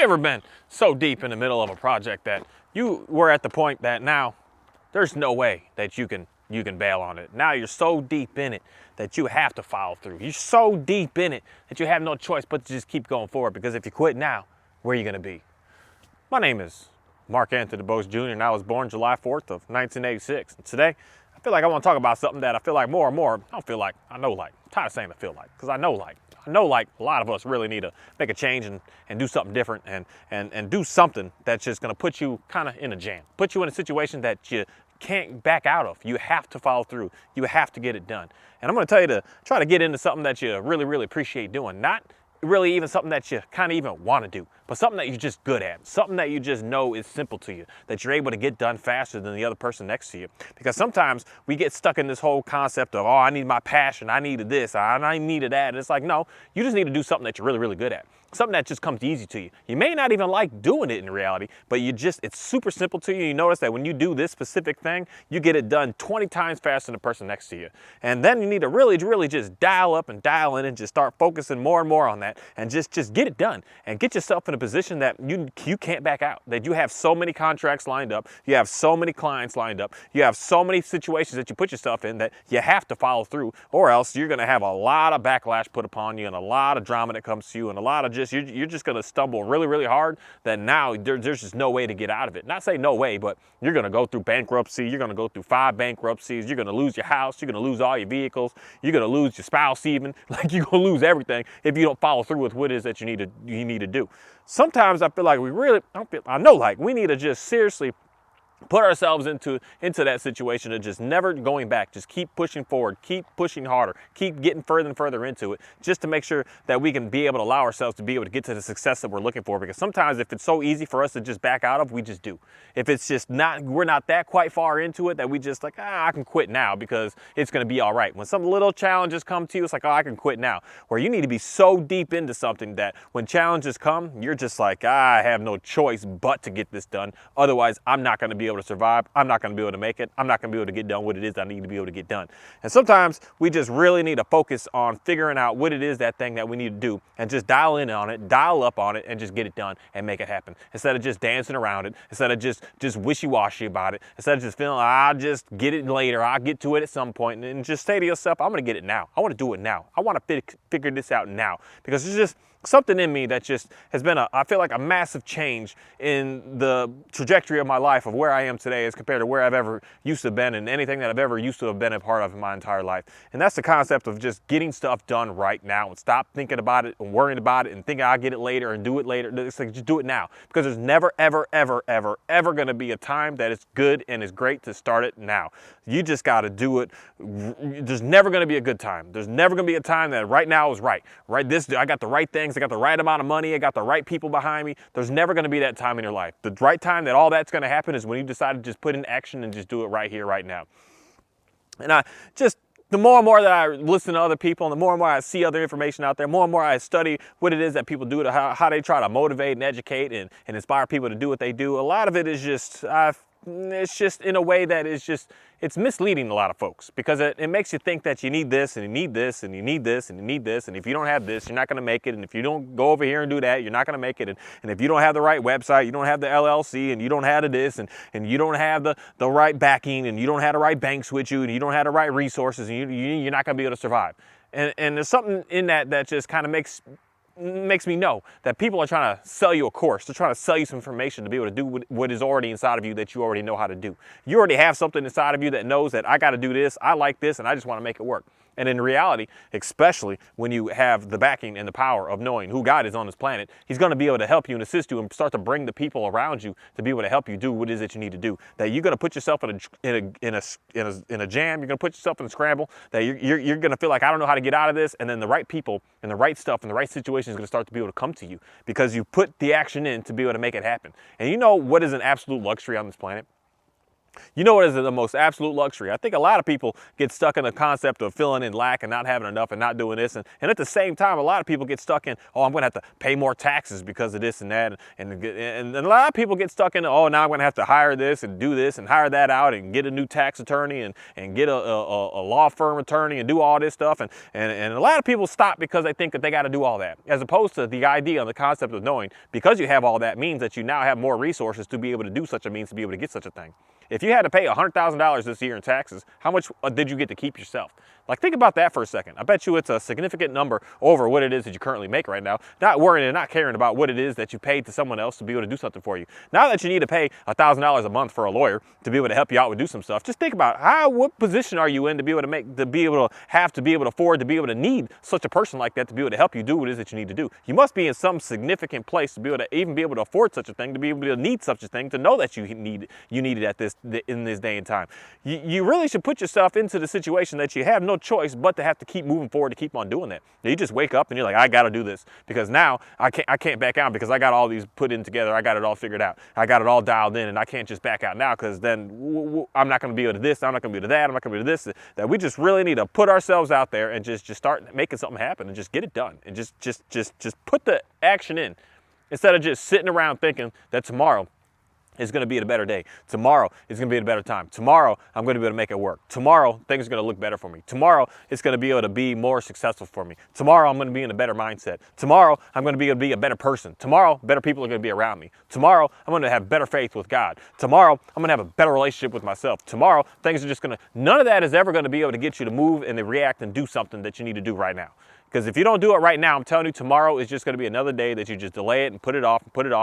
ever been so deep in the middle of a project that you were at the point that now there's no way that you can bail on it? Now you're so deep in it that you have to follow through. You're so deep in it that you have no choice but to just keep going forward, because if you quit now, where are you going to be? My name is Mark Anthony DuBose Jr. and I was born July 4th of 1986. And today, I feel like I want to talk about something that I feel like more and more, I'm tired of saying I feel like, because I know a lot of us really need to make a change and do something different and do something that's just going to put you kind of in a jam, put you in a situation that you can't back out of. You have to follow through. You have to get it done. And I'm going to tell you to try to get into something that you really, really appreciate doing. Not really even something that you kind of even want to do, but something that you're just good at, something that you just know is simple to you, that you're able to get done faster than the other person next to you. Because sometimes we get stuck in this whole concept of, oh, I need my passion, I needed this, I needed that. And it's like, no, you just need to do something that you're really, really good at. Something that just comes easy to you. You may not even like doing it in reality, but it's super simple to you. You notice that when you do this specific thing, you get it done 20 times faster than the person next to you. And then you need to really, really just dial up and dial in and just start focusing more and more on that and just get it done and get yourself in a position that you can't back out, that you have so many contracts lined up, you have so many clients lined up, you have so many situations that you put yourself in that you have to follow through, or else you're going to have a lot of backlash put upon you and a lot of drama that comes to you and a lot of you're just going to stumble really, really hard that now there's just no way to get out of it. Not say no way, but you're going to go through bankruptcy. You're going to go through 5 bankruptcies. You're going to lose your house. You're going to lose all your vehicles. You're going to lose your spouse even. Like, you're going to lose everything if you don't follow through with what it is that you need to do. Sometimes I feel like we need to just seriously put ourselves into that situation of just never going back. Just keep pushing forward, keep pushing harder, keep getting further and further into it, just to make sure that we can be able to allow ourselves to be able to get to the success that we're looking for. Because sometimes if it's so easy for us to just back out of, we just do. If it's just we're not that quite far into it that we just like, I can quit now because it's going to be all right. When some little challenges come to you, it's like, oh, I can quit now. Where you need to be so deep into something that when challenges come, you're just like, I have no choice but to get this done. Otherwise, I'm not going to be able to survive. I'm not going to be able to make it. I'm not going to be able to get done what it is I need to be able to get done. And sometimes we just really need to focus on figuring out what it is, that thing that we need to do, and just dial in on it, dial up on it, and just get it done and make it happen. Instead of just dancing around it, instead of just wishy-washy about it, instead of just feeling, I'll just get it later, I'll get to it at some point, and just say to yourself, I'm going to get it now. I want to do it now. I want to figure this out now, because it's just something in me that just has been I feel like a massive change in the trajectory of my life, of where I am today as compared to where I've ever used to have been and anything that I've ever used to have been a part of in my entire life. And that's the concept of just getting stuff done right now and stop thinking about it and worrying about it and thinking I'll get it later and do it later. It's like, just do it now, because there's never, ever, ever, ever, ever going to be a time that is good and is great to start it now. You just got to do it. There's never going to be a good time. There's never going to be a time that right now is right. I got the right things. I got the right amount of money. I got the right people behind me. There's never going to be that time in your life. The right time that all that's going to happen is when you decide to just put in action and just do it right here, right now. And the more and more that I listen to other people, and the more and more I see other information out there, more and more I study what it is that people do, how they try to motivate and educate and inspire people to do what they do. A lot of it is just, it's just in a way that is just, it's misleading a lot of folks, because it makes you think that you need this and you need this and you need this and you need this, and if you don't have this, you're not going to make it, and if you don't go over here and do that, you're not going to make it, and if you don't have the right website, you don't have the LLC, and you don't have this, and you don't have the right backing, and you don't have the right banks with you, and you don't have the right resources, and you're not going to be able to survive. And there's something in that just kind of makes me know that people are trying to sell you a course. They're trying to sell you some information to be able to do what is already inside of you that you already know how to do. You already have something inside of you that knows that I got to do this, I like this, and I just want to make it work. And in reality, especially when you have the backing and the power of knowing who God is on this planet, He's going to be able to help you and assist you and start to bring the people around you to be able to help you do what it is that you need to do. That you're going to put yourself in a jam. You're going to put yourself in a scramble. That you're going to feel like, I don't know how to get out of this. And then the right people and the right stuff and the right situation is going to start to be able to come to you, because you put the action in to be able to make it happen. And you know what is an absolute luxury on this planet? You know what is the most absolute luxury? I think a lot of people get stuck in the concept of feeling in lack and not having enough and not doing this. And at the same time, a lot of people get stuck in, oh, I'm going to have to pay more taxes because of this and that. And a lot of people get stuck in, oh, now I'm going to have to hire this and do this and hire that out and get a new tax attorney and get a law firm attorney and do all this stuff. And a lot of people stop because they think that they got to do all that, as opposed to the idea and the concept of knowing because you have all that means that you now have more resources to be able to do such a means, to be able to get such a thing. If you had to pay $100,000 this year in taxes, how much did you get to keep yourself? Like, think about that for a second. I bet you it's a significant number over what it is that you currently make right now, not worrying and not caring about what it is that you paid to someone else to be able to do something for you. Now that you need to pay $1,000 a month for a lawyer to be able to help you out and do some stuff, just think about what position are you in to be able to afford, to be able to need such a person like that to be able to help you do what it is that you need to do. You must be in some significant place to be able to even be able to afford such a thing, to be able to need such a thing, to know that you need it in this day and time. You really should put yourself into the situation that you have no choice but to have to keep moving forward, to keep on doing that. You just wake up and you're like, I got to do this because now I can't back out because I got all these put in together. I got it all figured out. I got it all dialed in, and I can't just back out now because then I'm not going to be able to this. I'm not going to be able to that. I'm not going to be able to this. That we just really need to put ourselves out there and just start making something happen and just get it done and just put the action in instead of just sitting around thinking that tomorrow is going to be a better day. Tomorrow is going to be a better time. Tomorrow, I'm going to be able to make it work. Tomorrow, things are going to look better for me. Tomorrow, it's going to be able to be more successful for me. Tomorrow, I'm going to be in a better mindset. Tomorrow, I'm going to be able to be a better person. Tomorrow, better people are going to be around me. Tomorrow, I'm going to have better faith with God. Tomorrow, I'm going to have a better relationship with myself. Tomorrow, things are just going to, none of that is ever going to be able to get you to move and to react and do something that you need to do right now. Because if you don't do it right now, I'm telling you, tomorrow is just going to be another day that you just delay it and put it off,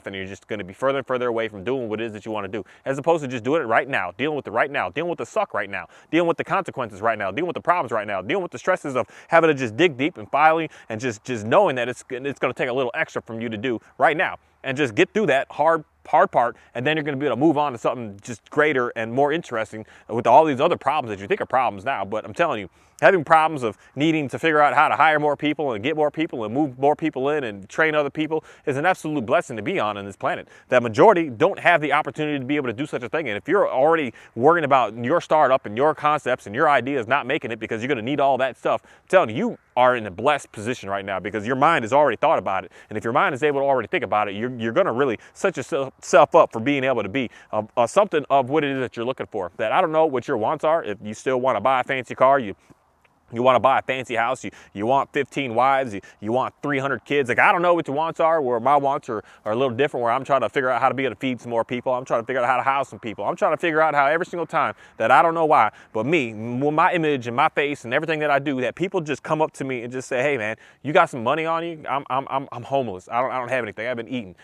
and you're just going to be further and further away from doing what it is that you want to do, as opposed to just doing it right now, dealing with it right now, dealing with the suck right now, dealing with the consequences right now, dealing with the problems right now, dealing with the stresses of having to just dig deep and filing and just knowing that it's going to take a little extra from you to do right now, and just get through that hard part, and then you're going to be able to move on to something just greater and more interesting with all these other problems that you think are problems now. But I'm telling you, having problems of needing to figure out how to hire more people and get more people and move more people in and train other people is an absolute blessing to be on this planet. That majority don't have the opportunity to be able to do such a thing. And if you're already worrying about your startup and your concepts and your ideas not making it because you're going to need all that stuff, I'm telling you, are in a blessed position right now because your mind has already thought about it. And if your mind is able to already think about it, you're going to really set yourself up for being able to be something of what it is that you're looking for. That I don't know what your wants are. If you still want to buy a fancy car, you want to buy a fancy house, you want 15 wives, you want 300 kids. Like, I don't know what your wants are, where my wants are a little different, where I'm trying to figure out how to be able to feed some more people. I'm trying to figure out how to house some people. I'm trying to figure out how every single time that I don't know why, but me, with my image and my face and everything that I do, that people just come up to me and just say, hey man, you got some money on you? I'm homeless. I don't have anything. I've been eating.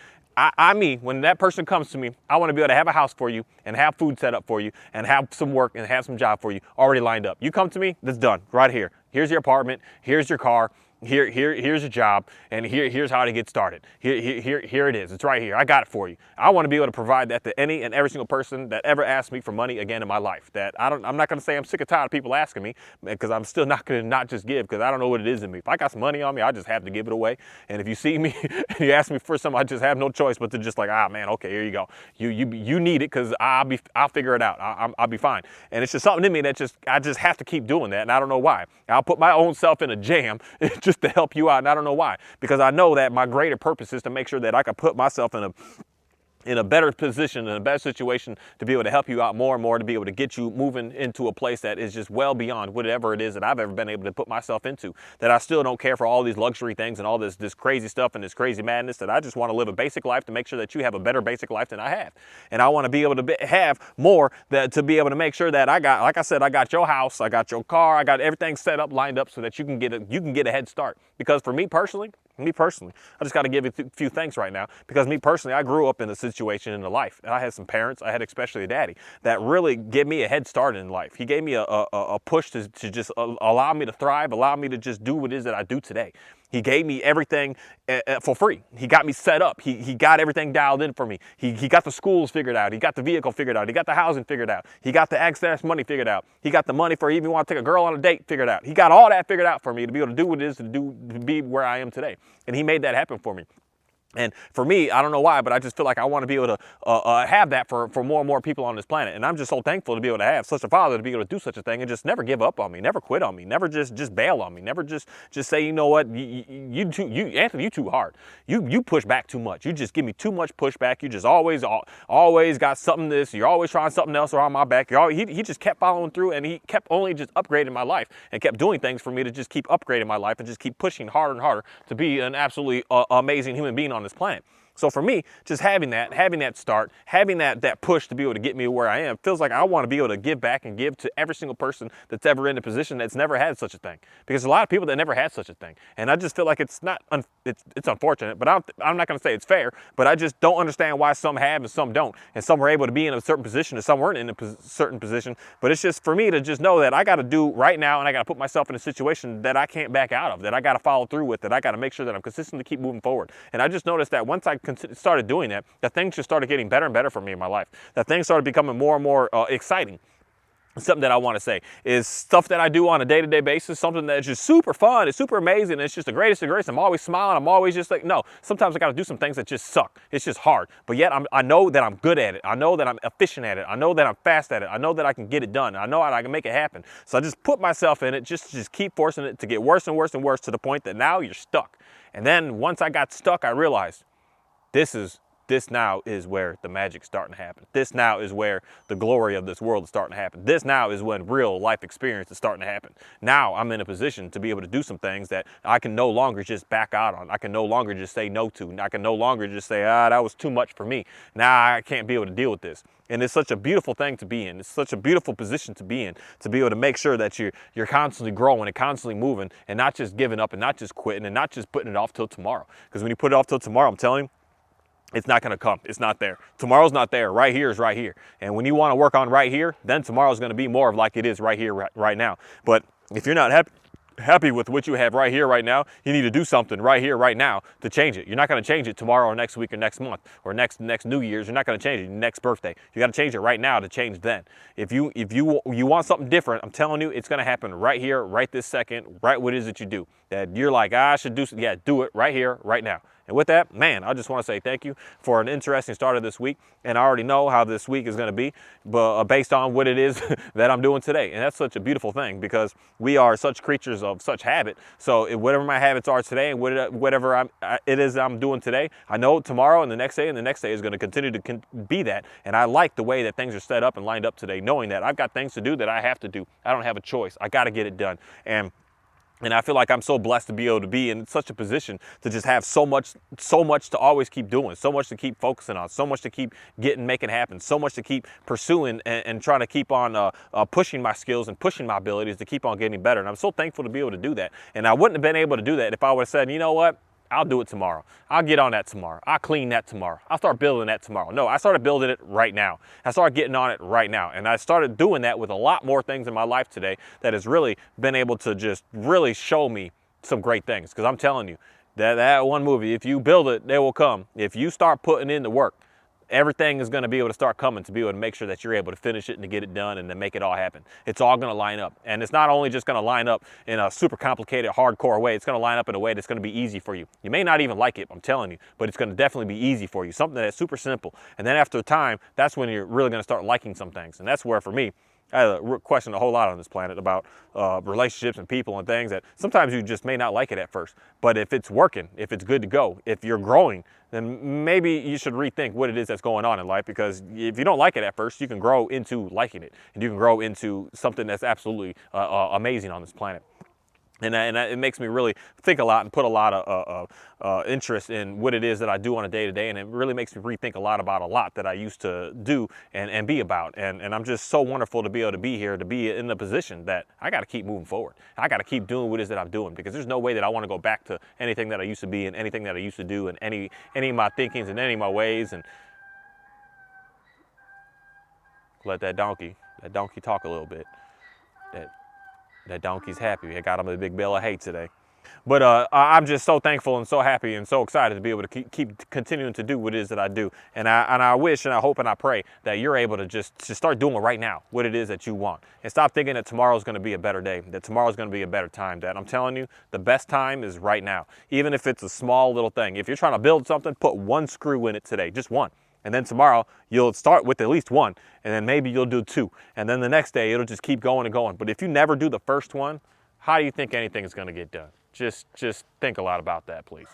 When that person comes to me, I want to be able to have a house for you and have food set up for you and have some work and have some job for you already lined up. You come to me, that's done right here. Here's your apartment, here's your car, here's your job, and here's how to get started. Here it is. It's right here. I got it for you. I want to be able to provide that to any and every single person that ever asks me for money again in my life. That I'm not going to say I'm sick and tired of people asking me, because I'm still not going to not just give, because I don't know what it is in me. If I got some money on me, I just have to give it away. And if you see me and you ask me for something, I just have no choice but to just like, man, okay, here you go. You need it, because I'll figure it out. I'll be fine. And it's just something in me that I just have to keep doing that, and I don't know why. I'll put my own self in a jam just to help you out, and I don't know why, because I know that my greater purpose is to make sure that I can put myself in a better position, in a better situation, to be able to help you out more and more, to be able to get you moving into a place that is just well beyond whatever it is that I've ever been able to put myself into. That I still don't care for all these luxury things and all this crazy stuff and this crazy madness, that I just want to live a basic life to make sure that you have a better basic life than I have. And I want to be able to have more, to be able to make sure that I got, like I said, I got your house, I got your car, I got everything set up, lined up, so that you can get a head start. Because for me personally, I just got to give you a few thanks right now, because me personally, I grew up in a situation in the life, and I had some parents, I had especially a daddy, that really gave me a head start in life. He gave me a push to just allow me to thrive, allow me to just do what it is that I do today. He gave me everything for free. He got me set up. He got everything dialed in for me. He got the schools figured out. He got the vehicle figured out. He got the housing figured out. He got the access money figured out. He got the money for even want to take a girl on a date figured out. He got all that figured out for me to be able to do what it is to be where I am today. And he made that happen for me. And for me, I don't know why, but I just feel like I want to be able to have that for more and more people on this planet. And I'm just so thankful to be able to have such a father, to be able to do such a thing and just never give up on me, never quit on me, never just bail on me, never just say, you know what, Anthony, you too hard. You push back too much. You just give me too much pushback. You just always got something this. You're always trying something else around my back. He just kept following through, and he kept only just upgrading my life and kept doing things for me to just keep upgrading my life and just keep pushing harder and harder to be an absolutely amazing human being on this planet. So for me, just having that start, having that push to be able to get me where I am, feels like I want to be able to give back and give to every single person that's ever in a position that's never had such a thing. Because a lot of people that never had such a thing. And I just feel like it's unfortunate, but I'm not going to say it's fair, but I just don't understand why some have and some don't. And some were able to be in a certain position and some weren't in a certain position. But it's just for me to just know that I got to do right now, and I got to put myself in a situation that I can't back out of, that I got to follow through with, that I got to make sure that I'm consistently keep moving forward. And I just noticed that once I started doing that, things just started getting better and better for me in my life. That things started becoming more and more exciting. Something that I want to say is stuff that I do on a day-to-day basis, something that's just super fun, it's super amazing, it's just the greatest of greatest. I'm always smiling, I'm always just like, no, sometimes I got to do some things that just suck. It's just hard, but yet I know that I'm good at it. I know that I'm efficient at it. I know that I'm fast at it. I know that I can get it done. I know I can make it happen. So I just put myself in it, just keep forcing it to get worse and worse and worse, to the point that now you're stuck. And then once I got stuck, I realized this now is where the magic's starting to happen. This now is where the glory of this world is starting to happen. This now is when real life experience is starting to happen. Now I'm in a position to be able to do some things that I can no longer just back out on. I can no longer just say no to. I can no longer just say, that was too much for me. Now I can't be able to deal with this. And it's such a beautiful thing to be in. It's such a beautiful position to be in, to be able to make sure that you're constantly growing and constantly moving, and not just giving up and not just quitting and not just putting it off till tomorrow. Because when you put it off till tomorrow, I'm telling you, it's not going to come. It's not there. Tomorrow's not there. Right here is right here. And when you want to work on right here, then tomorrow's going to be more of like it is right here, right now. But if you're not happy with what you have right here, right now, you need to do something right here, right now to change it. You're not going to change it tomorrow or next week or next month or next New Year's. You're not going to change it next birthday. You got to change it right now to change then. If you want something different, I'm telling you, it's going to happen right here, right this second, right what it is that you do. That you're like, I should do, yeah, do it right here, right now. And with that, man, I just want to say thank you for an interesting start of this week. And I already know how this week is going to be based on what it is that I'm doing today. And that's such a beautiful thing, because we are such creatures of such habit. So whatever my habits are today and whatever it is I'm doing today, I know tomorrow and the next day is going to continue to be that. And I like the way that things are set up and lined up today, knowing that I've got things to do that I have to do. I don't have a choice. I got to get it done. And I feel like I'm so blessed to be able to be in such a position to just have so much to always keep doing, so much to keep focusing on, so much to keep making happen, so much to keep pursuing and trying to keep on pushing my skills and pushing my abilities to keep on getting better. And I'm so thankful to be able to do that. And I wouldn't have been able to do that if I would have said, you know what? I'll do it tomorrow. I'll get on that tomorrow. I'll clean that tomorrow. I'll start building that tomorrow. No, I started building it right now. I started getting on it right now. And I started doing that with a lot more things in my life today that has really been able to just really show me some great things. Because I'm telling you, that one movie, if you build it, they will come. If you start putting in the work, everything is going to be able to start coming to be able to make sure that you're able to finish it and to get it done and to make it all happen. It's all going to line up. And it's not only just going to line up in a super complicated, hardcore way. It's going to line up in a way that's going to be easy for you. You may not even like it, I'm telling you, but it's going to definitely be easy for you. Something that's super simple. And then after a time, that's when you're really going to start liking some things. And that's where, for me, I question a whole lot on this planet about relationships and people and things that sometimes you just may not like it at first. But if it's working, if it's good to go, if you're growing, then maybe you should rethink what it is that's going on in life. Because if you don't like it at first, you can grow into liking it. And you can grow into something that's absolutely amazing on this planet. And it makes me really think a lot and put a lot of interest in what it is that I do on a day-to-day. And it really makes me rethink a lot about a lot that I used to do and be about. And I'm just so wonderful to be able to be here, to be in the position that I got to keep moving forward. I got to keep doing what it is that I'm doing, because there's no way that I want to go back to anything that I used to be and anything that I used to do and any of my thinkings and any of my ways. And let that donkey talk a little bit. That donkey's happy. I got him a big bale of hay today. But I'm just so thankful and so happy and so excited to be able to keep continuing to do what it is that I do. And I wish and I hope and I pray that you're able to just start doing right now what it is that you want. And stop thinking that tomorrow's going to be a better day, that tomorrow's going to be a better time. That I'm telling you, the best time is right now. Even if it's a small little thing. If you're trying to build something, put one screw in it today, just one. And then tomorrow you'll start with at least one, and then maybe you'll do two. And then the next day it'll just keep going and going. But if you never do the first one, how do you think anything is going to get done? Just think a lot about that, please.